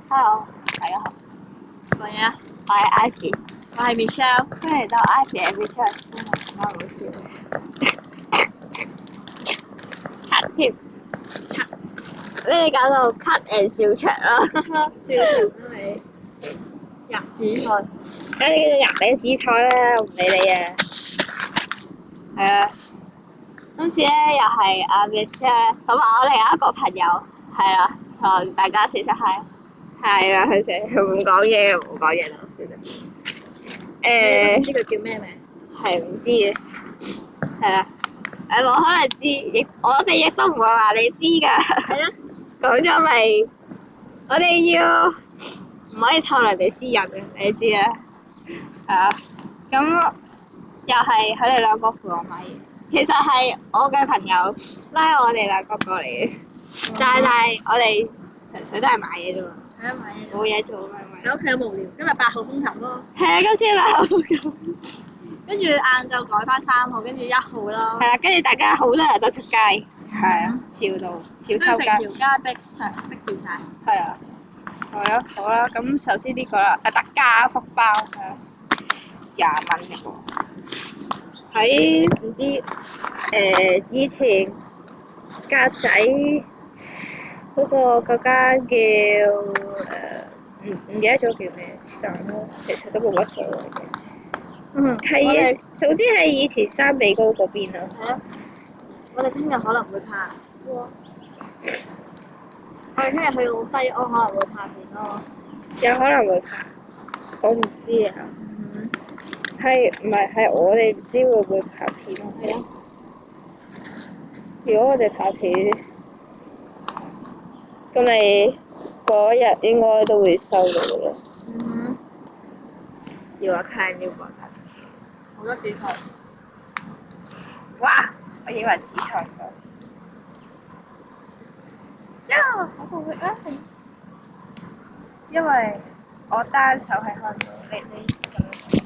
Hello，大家好，講嘢啊！我係 Ivy，我係 Michelle。歡迎嚟到 Ivy and Michelle，真係好笑。咳添，俾你搞到咳 and 笑場啦！笑場啊你！入屎菜，你入你紫菜啦，我唔理你啊。係啊，今次咧又係阿 Michelle 同埋我另一個朋友，係啦，同大家試下係。係啊，佢成日唔講嘢，唔講嘢就算啦。你都唔知佢叫咩名？係唔知嘅，係啦。冇可能知，我哋亦都唔會話你知㗎。係啊。講咗咪，我哋要唔可以透露人哋私隱嘅，你知啦。係啊，咁又係佢哋兩個陪我買嘢，其實係我嘅朋友拉我哋兩個過嚟嘅，但係我哋純粹都係買嘢啫嘛。係啊，買嘢。冇嘢做嘛，咪。喺屋企好無聊，今日8號風球咯。係啊，今朝8號咁。跟住晏晝改翻3號，跟住1號咯。係啦，跟住大家好多人都出街，係啊，笑到笑跟住抽筋。成條街逼住晒。係啊，係咯，好啦，咁首先呢個啦，特價福包係啊，20蚊一個。喺唔知以前格仔嗰間叫唔記得咗叫咩，但咯，其實都冇乜所謂嘅。嗯。係，總之係以前山地高嗰邊咯。係啊。我哋聽日可能會拍。我哋聽日去到西安可能會拍片咯。有可能會拍，我唔知啊。嗯。係唔係我哋唔知會唔會拍片咯？係啊。如果我哋拍片，咁你嗰日應該都會收到嘅啦。嗯。要我看要廣州。好多紫菜。哇！我以為紫菜㗎。呀！好好食啊！因為我單手係開唔到，你咁樣。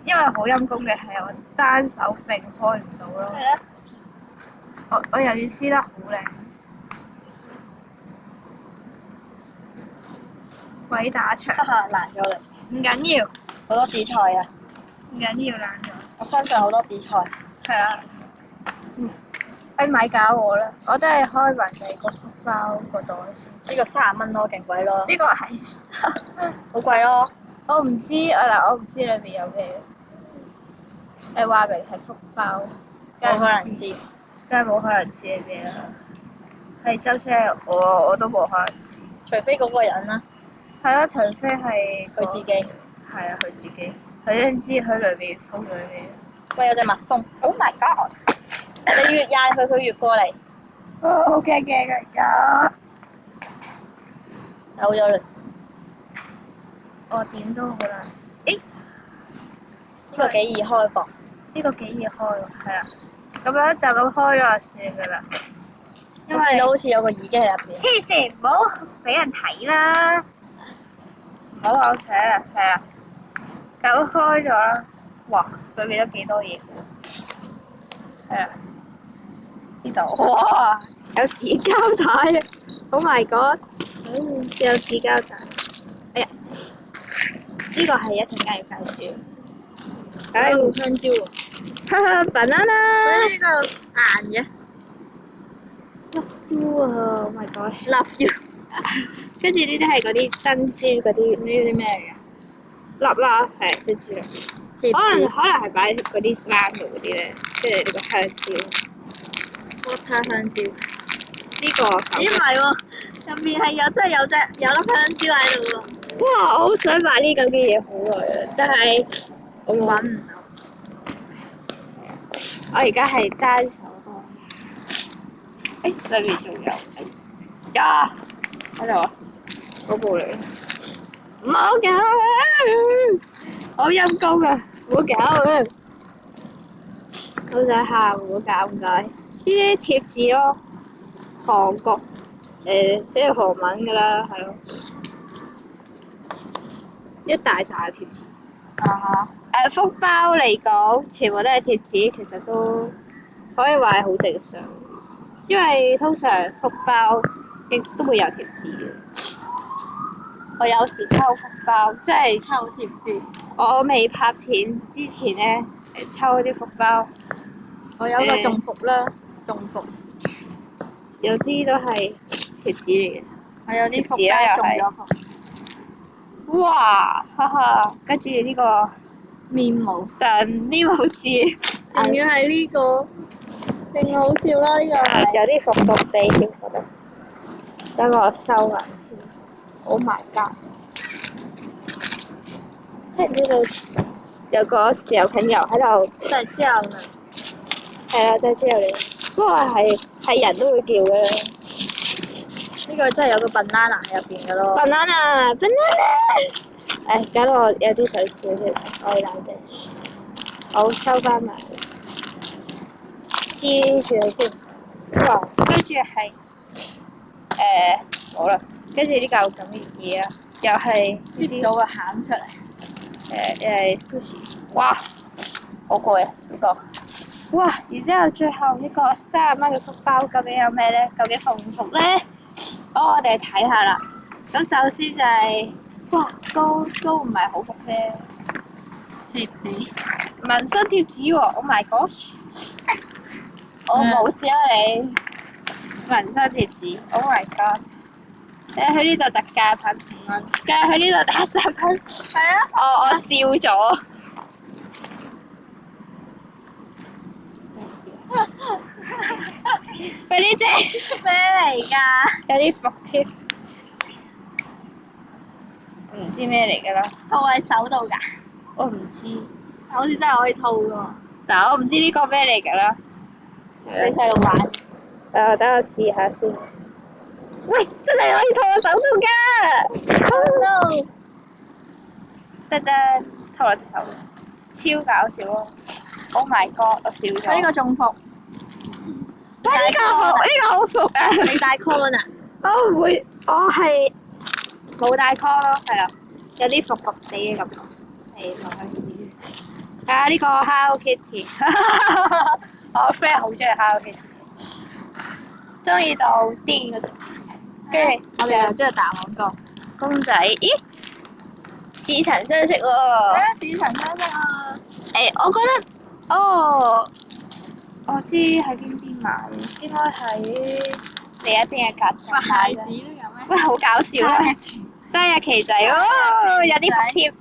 因為好陰功嘅係我單手並開唔到咯。係啊。我又要撕得好靚。鬼打牆。爛咗你。唔緊要，好多紫菜啊！唔緊要爛咗。我身上好多紫菜。係啊。你咪搞我啦！我真係開埋你個福包個袋先。呢個30蚊咯，勁貴咯。呢個係好貴咯。我唔知我唔知裏邊有咩。你話明係福包，冇可能知。梗係冇可能知係咩啦。係就算係我都冇可能知。除非嗰個人啦。係咯，除非係佢自己。係啊，佢自己。佢先知佢裏邊封咗咩。喂，有隻蜜蜂 ！Oh my god！你越嗌佢，佢越過嚟。好驚嘅而家。走咗啦。我點都好啦。誒，呢個幾易開噃。呢個幾易開喎，係啊。咁樣就咁開咗就算㗎啦。因我見為到好似有個耳機喺入邊。黐線，唔好俾人睇啦！唔好講扯啦，係啊。咁開咗啦。哇！裏面都幾多嘢喎。係啊。呢度。哇！有紙膠帶啊 ！Oh my god！有紙膠帶。哎呀！呢個係一陣間要介紹。有香蕉喎。哈哈，banana。呢個硬嘅。哇 ！Oh my gosh！ Love you。跟住呢啲係嗰啲珍珠嗰啲呢啲咩嚟㗎？粒啦，係珍珠啦。可能係擺嗰啲衫度嗰啲咧，跟住呢個香蕉。Water 香蕉。呢個。咦唔係喎，入邊係真係有粒香蕉喺度喎。哇！我好想買呢咁嘅嘢好耐啦，但係我揾唔到。我而家係單手開。誒，裏面仲有。呀！喺度啊！嗰部嚟。唔好搞啊！好陰功啊！唔好搞啊！好想喊，唔好搞唔該。呢啲貼紙咯，韓國寫住韓文㗎啦，係咯。一大扎嘅貼紙。啊哈。福包嚟講，全部都係貼紙，其實都可以話係好正常。因為通常福包亦都會有貼紙嘅。我有時抽福包，即係抽貼紙。我未拍片之前咧，抽啲福包，我有個中伏啦，中伏。有啲都係貼紙嚟嘅。我有啲福貼紙啦包中又係咗伏。哇！哈哈，跟住呢個面膜。但呢個好似仲要係呢個，勁好笑啦！呢個係。有啲服毒地添，覺得。等我收埋先。Oh my god！聽唔聽到有個豉油菌油喺度？真係之後啊！係啦，真係之後你。不過係人都會叫嘅。呢個真係有個 banana 喺入邊嘅咯。banana。誒，搞到我有啲想笑添，我要冷靜。好，收翻埋。黐住佢先。哇！跟住係好啦，跟住呢嚿咁嘅嘢啊，又係擠到個餡出嚟。又係 Gucci。哇！好貴啊呢個。哇！然之後最後呢個30蚊嘅福包究竟有咩咧？究竟服唔服咧？好，我哋睇下啦。咁首先就係、哇，都唔係好服啫。貼紙。紋身貼紙喎 ！Oh my gosh！我冇事啊你。紋身貼紙 ，Oh my god！佢呢度特價品5蚊，跟住佢呢度打10蚊。係啊。我笑咗。咩事啊？佢呢隻咩嚟㗎？有啲服添，唔知咩嚟㗎啦。套喺手度㗎。我唔知，好似真係可以套㗎喎。嗱我唔知呢個咩嚟㗎啦。俾細路玩。等我試下先。喂，真係可以套我手度㗎 Oh no！得套落隻手度，超搞笑咯 ！Oh my god！我笑咗。呢個中伏。哇！呢個好服啊！你戴 con 啊？我唔會，我係冇戴 con 咯，係啦，有啲服服地嘅感覺。係落去呢啲。睇下呢個 Hello Kitty，我 friend 好中意 Hello Kitty，中意到癲嗰種。跟住我哋又中意打廣告。公仔，咦？似曾相識喎。似曾相識啊！我覺得，哦，我知喺邊買，應該喺另一邊嘅格仔買筷子啦。都有咩？喂，好搞笑啊！生日旗仔喎，有啲服添。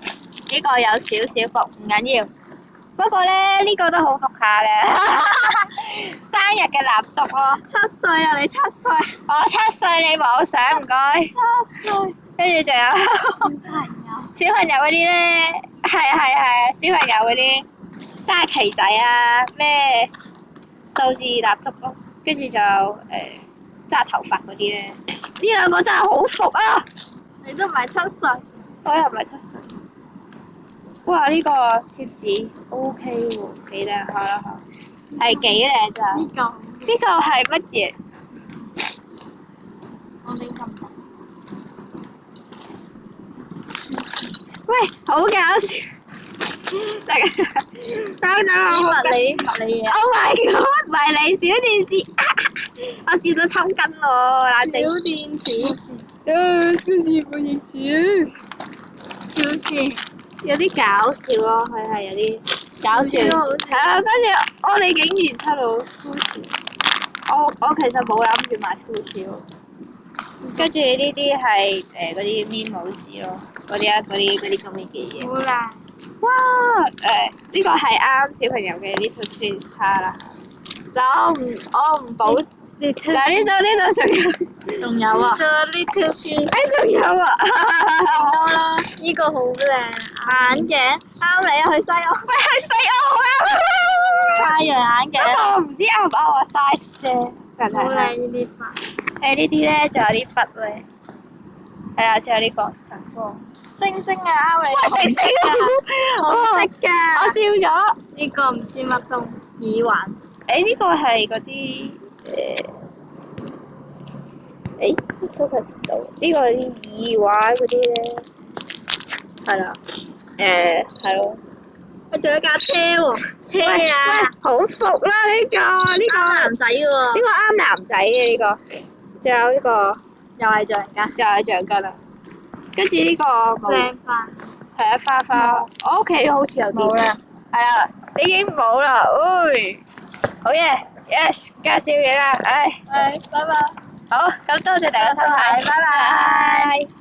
呢個有少少服，唔緊要。不過咧，呢個都好服下嘅。生日嘅蠟燭咯。7歲啊！你7歲。我7歲，你冇相唔該。7歲。跟住仲有小朋友嗰啲咧，係小朋友嗰啲生日旗仔啊，咩數字蠟燭咯，跟住就揸頭髮嗰啲咧，呢兩個真係好服啊！你都唔係7歲。我又唔係7歲。哇！呢個貼紙 OK 喎，幾靚下啦嚇，係幾靚咋？呢個。呢個係乜嘢？我哋咁。喂，好搞笑！大家啲物理嘢。Oh my god！迷你小電視，我笑到抽筋喎，冷靜。小電視。小電視。小視。有啲搞笑咯，係有啲搞笑。係啊，跟住我哋竟然抽到 Gucci，我其實冇諗住買 Gucci 咯。跟住呢啲係嗰啲 memo 紙咯，嗰啲咁嘅嘢。好啦。哇！呢個係啱小朋友嘅 Little Twins 卡啦。嗱我唔保。嗱呢度仲有。仲有啊。仲有 Little Twins。仲有啊！勁多啦！呢個好靚，眼鏡啱你啊！去西澳。喂，去西澳啊！太陽眼鏡。不過我唔知啱唔啱我 size 啫。好靚呢啲花。呢啲咧，仲有啲筆咧。係啊，仲有呢個神光。星星啊，啱你。喂，星星啊！紅色㗎。我笑咗。呢個唔知乜東耳環。呢個係嗰啲focus 唔到。呢個啲耳環嗰啲咧，係啦。係咯。佢仲有架車喎。車啊！好服啦呢個。啱男仔嘅喎。呢個啱男仔嘅呢個。仲有呢個又係橡筋。又係橡筋啊！跟住呢個冇，靚花。係啊花花，我屋企好似有啲。冇啦。係啊，已經冇啦，好嘢 ，yes，介紹完啦，唉，係，拜拜。好，咁多謝大家收睇，拜拜。